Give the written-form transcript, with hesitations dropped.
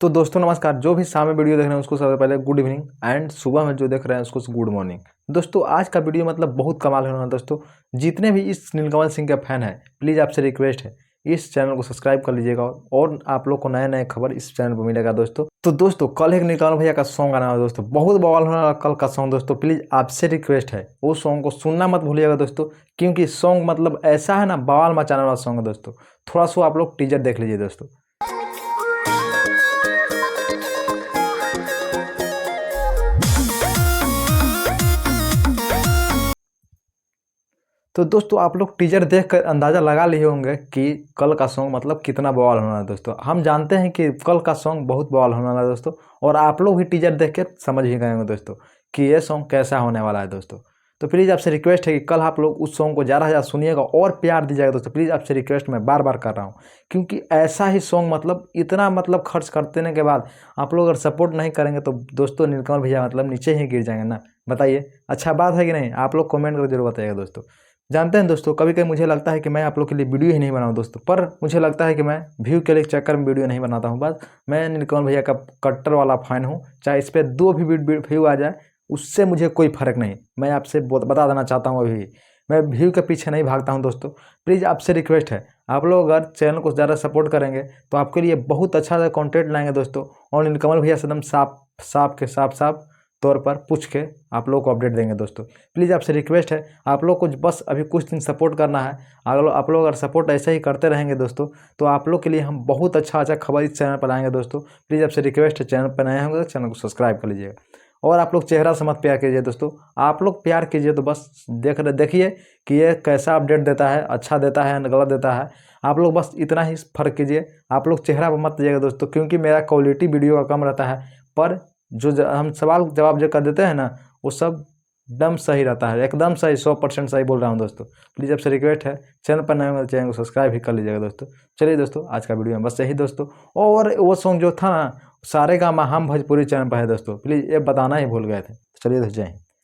तो दोस्तों नमस्कार। जो भी सामने वीडियो देख रहे हैं उसको सबसे पहले गुड इवनिंग एंड सुबह में जो देख रहे हैं उसको गुड मॉर्निंग। दोस्तों आज का वीडियो मतलब बहुत कमाल होने वाला है। दोस्तों जितने भी इस नीलकमल सिंह के फैन हैं प्लीज़ आपसे रिक्वेस्ट है इस चैनल को सब्सक्राइब कर लीजिएगा और आप लोग को नए नए खबर इस चैनल पर मिलेगा। दोस्तों कल एक नीलकमल भैया का सॉन्ग आना है दोस्तों, बहुत बवाल होने वाला कल का सॉन्ग। दोस्तों प्लीज़ आपसे रिक्वेस्ट है वो सॉन्ग को सुनना मत भूलिएगा दोस्तों, क्योंकि सॉन्ग मतलब ऐसा है ना बवाल मचाने वाला सॉन्ग है दोस्तों। थोड़ा सा आप लोग टीजर देख लीजिए दोस्तों। तो दोस्तों आप लोग टीजर देखकर अंदाज़ा लगा लिए होंगे कि कल का सॉन्ग मतलब कितना बवाल होना है दोस्तों। हम जानते हैं कि कल का सॉन्ग बहुत बवाल होने वाला है दोस्तों, और आप लोग भी टीजर देख के समझ ही गए होंगे दोस्तों कि ये सॉन्ग कैसा होने वाला है दोस्तों। तो प्लीज़ आपसे रिक्वेस्ट है कि कल आप लोग उस सॉन्ग को ज़्यादा से ज़्यादा सुनिएगा और प्यार दीजिएगा दोस्तों। प्लीज़ आपसे रिक्वेस्ट मैं बार बार कर रहा हूँ, क्योंकि ऐसा ही सॉन्ग मतलब इतना मतलब खर्च कर देने के बाद आप लोग अगर सपोर्ट नहीं करेंगे तो दोस्तों नीलकमल भैया मतलब नीचे ही गिर जाएंगे ना। बताइए अच्छा बात है कि नहीं? आप लोग कमेंट करके जरूर बताइएगा दोस्तों। जानते हैं दोस्तों कभी कभी मुझे लगता है कि मैं आप लोग के लिए वीडियो ही नहीं बनाऊं दोस्तों, पर मुझे लगता है कि मैं व्यू के लिए चक्कर में वीडियो नहीं बनाता हूं। बस मैं नीलकमल भैया का कट्टर वाला फैन हूं, चाहे इस पर 2 भी व्यू आ जाए उससे मुझे कोई फ़र्क नहीं। मैं आपसे बता देना चाहता हूं अभी मैं व्यू के पीछे नहीं भागता हूं दोस्तों। प्लीज़ आपसे रिक्वेस्ट है आप लोग अगर चैनल को ज़्यादा सपोर्ट करेंगे तो आपके लिए बहुत अच्छा कंटेंट लाएंगे दोस्तों, और नीलकमल भैया से एकदम साफ तौर पर पूछ के आप लोग को अपडेट देंगे दोस्तों। प्लीज़ आपसे रिक्वेस्ट है आप लोग को बस अभी कुछ दिन सपोर्ट करना है। अगर आप लोग अगर सपोर्ट ऐसे ही करते रहेंगे दोस्तों तो आप लोग के लिए हम बहुत अच्छा खबर इस चैनल पर लाएंगे दोस्तों। प्लीज़ आपसे रिक्वेस्ट है चैनल पर नए होंगे तो चैनल को सब्सक्राइब कर लीजिएगा, और आप लोग चेहरा से मत प्यार कीजिए दोस्तों। आप लोग प्यार कीजिए तो बस देखिए कि ये कैसा अपडेट देता है, अच्छा देता है गलत देता है। आप लोग बस इतना ही फ़र्क कीजिए, आप लोग चेहरा पर मत दीजिएगा दोस्तों, क्योंकि मेरा क्वालिटी वीडियो का कम रहता है, पर जो हम सवाल जवाब जो कर देते हैं ना वो सब एकदम सही रहता है, एकदम सही 100% सही बोल रहा हूँ दोस्तों। प्लीज़ आपसे रिक्वेस्ट है चैनल पर नए हो चैनल को सब्सक्राइब भी कर लीजिएगा दोस्तों। चलिए दोस्तों आज का वीडियो में बस यही दोस्तों, और वो सॉन्ग जो था ना सारेगामा हम भोजपुरी चैनल पर है दोस्तों, प्लीज़ ये बताना ही भूल गए थे। चलिए दोस्तों जय हिंद।